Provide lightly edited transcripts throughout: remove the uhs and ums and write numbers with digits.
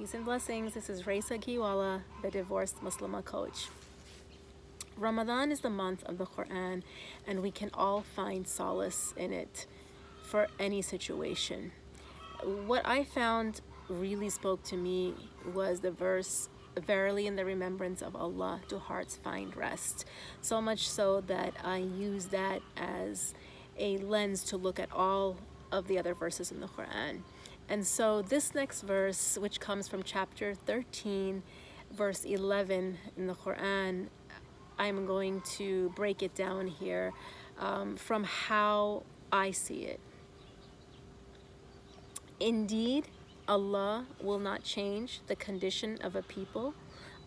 Peace and blessings. This is Raisa Kiwala, the divorced Muslimah coach. Ramadan is the month of the Quran, and we can all find solace in it for any situation. What I found really spoke to me was the verse, "Verily in the remembrance of Allah do hearts find rest." So much so that I use that as a lens to look at all of the other verses in the Quran. And so this next verse, which comes from chapter 13, verse 11 in the Quran, I'm going to break it down here from how I see it. Indeed, Allah will not change the condition of a people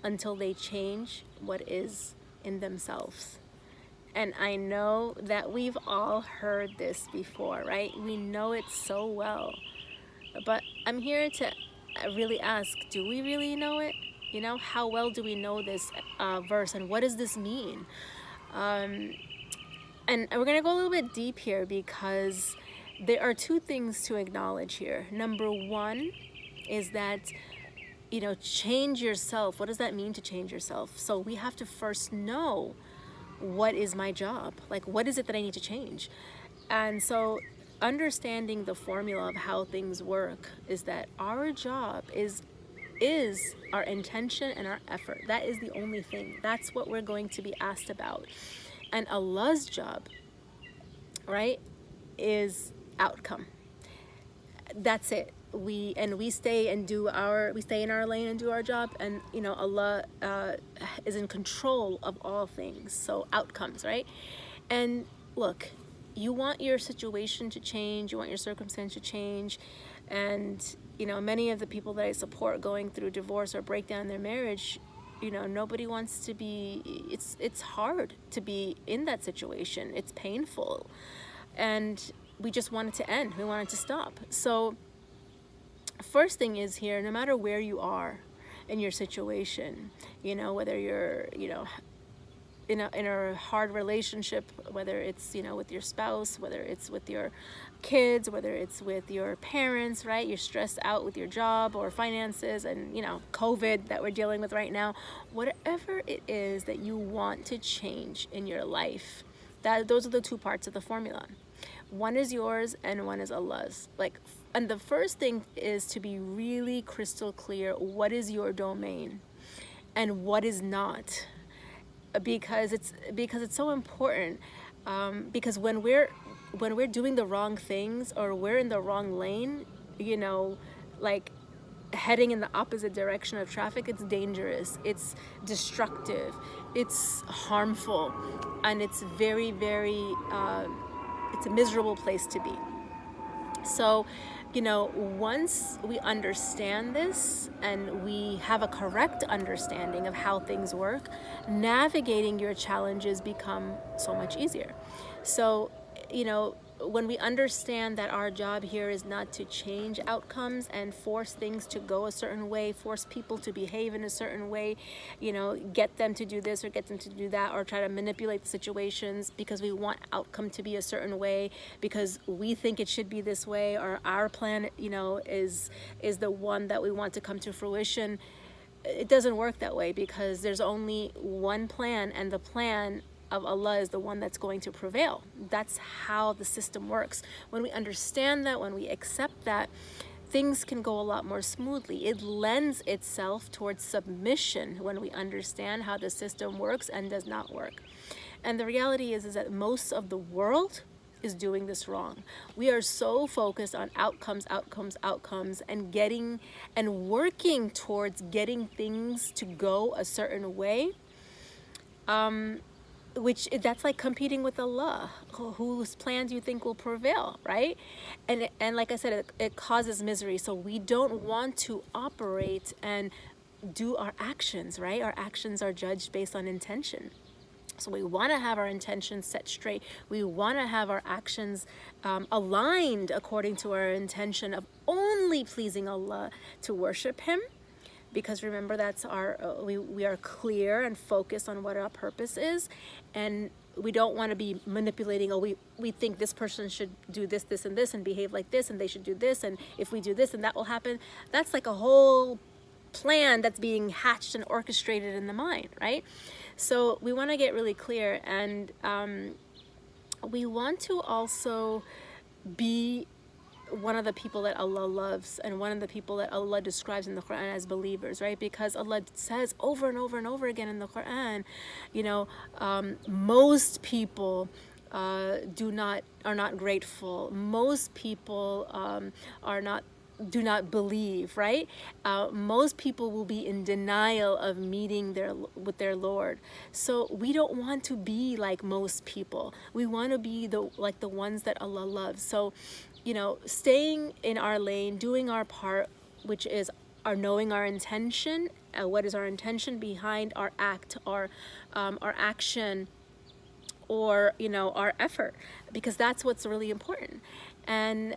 until they change what is in themselves. And I know that we've all heard this before, right? We know it so well. But I'm here to really ask, do we really know it? You know, how well do we know this verse, and what does this mean? And we're going to go a little bit deep here because there are two things to acknowledge here. Number one is that, you know, change yourself. What does that mean to change yourself? So we have to first know, what is my job? Like, what is it that I need to change? And so understanding the formula of how things work is that our job is our intention and our effort. That is the only thing. That's what we're going to be asked about. And Allah's job, right, is outcome. That's it. We stay in our lane and do our job, and you know, Allah is in control of all things. So outcomes, right? And look, you want your situation to change, you want your circumstance to change, and you know, many of the people that I support going through divorce or breakdown in their marriage, you know, nobody wants to be, it's hard to be in that situation. It's painful, and we just want it to end. We want it to stop. So first thing is here, no matter where you are in your situation, you know, whether you're, you know, in a hard relationship, whether it's, you know, with your spouse, whether it's with your kids, whether it's with your parents, right? You're stressed out with your job or finances, and you know, COVID that we're dealing with right now. Whatever it is that you want to change in your life, those are the two parts of the formula. One is yours and one is Allah's. And the first thing is to be really crystal clear what is your domain and what is not. Because it's so important, because when we're doing the wrong things or we're in the wrong lane, you know, like heading in the opposite direction of traffic, it's dangerous, it's destructive, it's harmful, and it's very, very it's a miserable place to be. So, you know, once we understand this and we have a correct understanding of how things work, navigating your challenges become so much easier. So, you know, when we understand that our job here is not to change outcomes and force things to go a certain way, force people to behave in a certain way, you know, get them to do this or get them to do that, or try to manipulate the situations because we want outcome to be a certain way, because we think it should be this way, or our plan, you know, is the one that we want to come to fruition. It doesn't work that way, because there's only one plan, and the plan of Allah is the one that's going to prevail. That's how the system works. When we understand that, when we accept that, things can go a lot more smoothly. It lends itself towards submission when we understand how the system works and does not work. And the reality is that most of the world is doing this wrong. We are so focused on outcomes, and getting and working towards getting things to go a certain way, which that's like competing with Allah. Whose plan do you think will prevail, right? And like I said, it causes misery. So we don't want to operate and do our actions, right? Our actions are judged based on intention. So we want to have our intentions set straight. We want to have our actions aligned according to our intention of only pleasing Allah, to worship Him. Because remember, that's our we are clear and focused on what our purpose is, and we don't want to be manipulating. Oh, we think this person should do this, this, and this, and behave like this, and they should do this, and if we do this, and that will happen. That's like a whole plan that's being hatched and orchestrated in the mind, right? So we want to get really clear, and we want to also be one of the people that Allah loves, and one of the people that Allah describes in the Quran as believers, right? Because Allah says over and over and over again in the Quran, you know, most people are not grateful. Most people do not believe, right? Most people will be in denial of meeting with their Lord. So we don't want to be like most people. We want to be like the ones that Allah loves. So, you know, staying in our lane, doing our part, which is our knowing our intention, what is our intention behind our act, our action, or, you know, our effort, because that's what's really important. And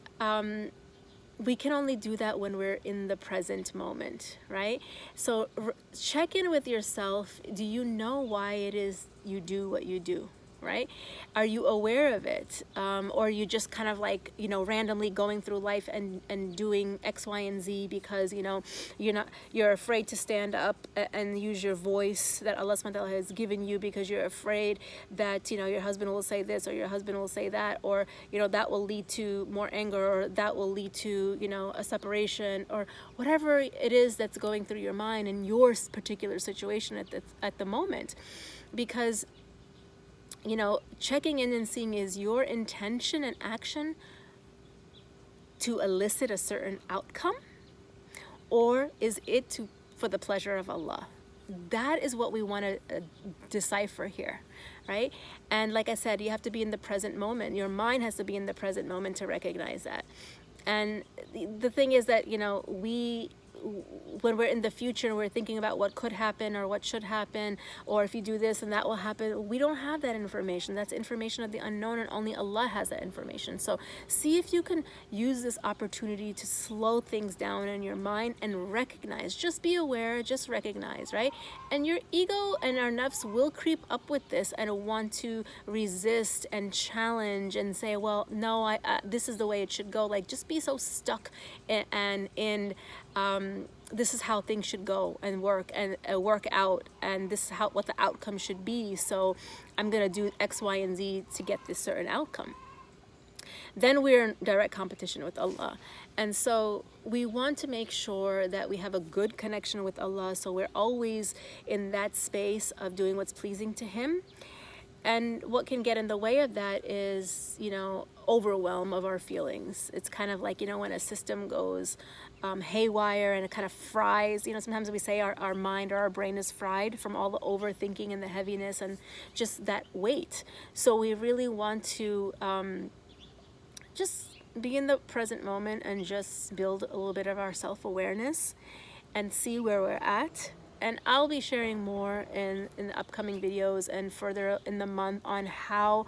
we can only do that when we're in the present moment, right? So check in with yourself. Do you know why it is you do what you do? Right? Are you aware of it? Or are you just kind of like, you know, randomly going through life and doing X, Y, and Z because, you know, you're afraid to stand up and use your voice that Allah subhanahu wa ta'ala has given you, because you're afraid that, you know, your husband will say this or your husband will say that, or, you know, that will lead to more anger, or that will lead to, you know, a separation, or whatever it is that's going through your mind in your particular situation at the moment. Because, you know, checking in and seeing, is your intention and action to elicit a certain outcome, or is it for the pleasure of Allah? That is what we want to decipher here, right? And like I said, you have to be in the present moment. Your mind has to be in the present moment to recognize that. And the thing is that, you know, when we're in the future and we're thinking about what could happen or what should happen, or if you do this and that will happen, we don't have that information. That's information of the unknown, and only Allah has that information. So see if you can use this opportunity to slow things down in your mind and recognize. Just be aware, just recognize, right? And your ego and our nafs will creep up with this and want to resist and challenge and say, well, no, this is the way it should go. Like, just be so stuck in this is how things should go and work out, and this is what the outcome should be, so I'm gonna do X, Y, and Z to get this certain outcome. Then we're in direct competition with Allah. And so we want to make sure that we have a good connection with Allah, so we're always in that space of doing what's pleasing to Him. And what can get in the way of that is, you know, overwhelm of our feelings. It's kind of like, you know, when a system goes haywire and it kind of fries, you know, sometimes we say our mind or our brain is fried from all the overthinking and the heaviness and just that weight. So we really want to just be in the present moment and just build a little bit of our self-awareness and see where we're at. And I'll be sharing more in the upcoming videos and further in the month on how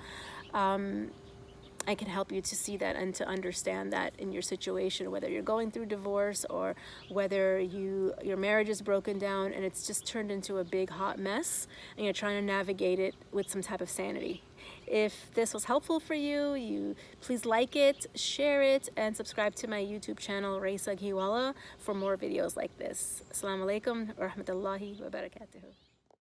I can help you to see that and to understand that in your situation, whether you're going through divorce or whether your marriage is broken down and it's just turned into a big hot mess and you're trying to navigate it with some type of sanity. If this was helpful for you, please like it, share it, and subscribe to my YouTube channel, Raisa Ghiwala, for more videos like this. Assalamu alaikum wa rahmatullahi wa barakatuhu.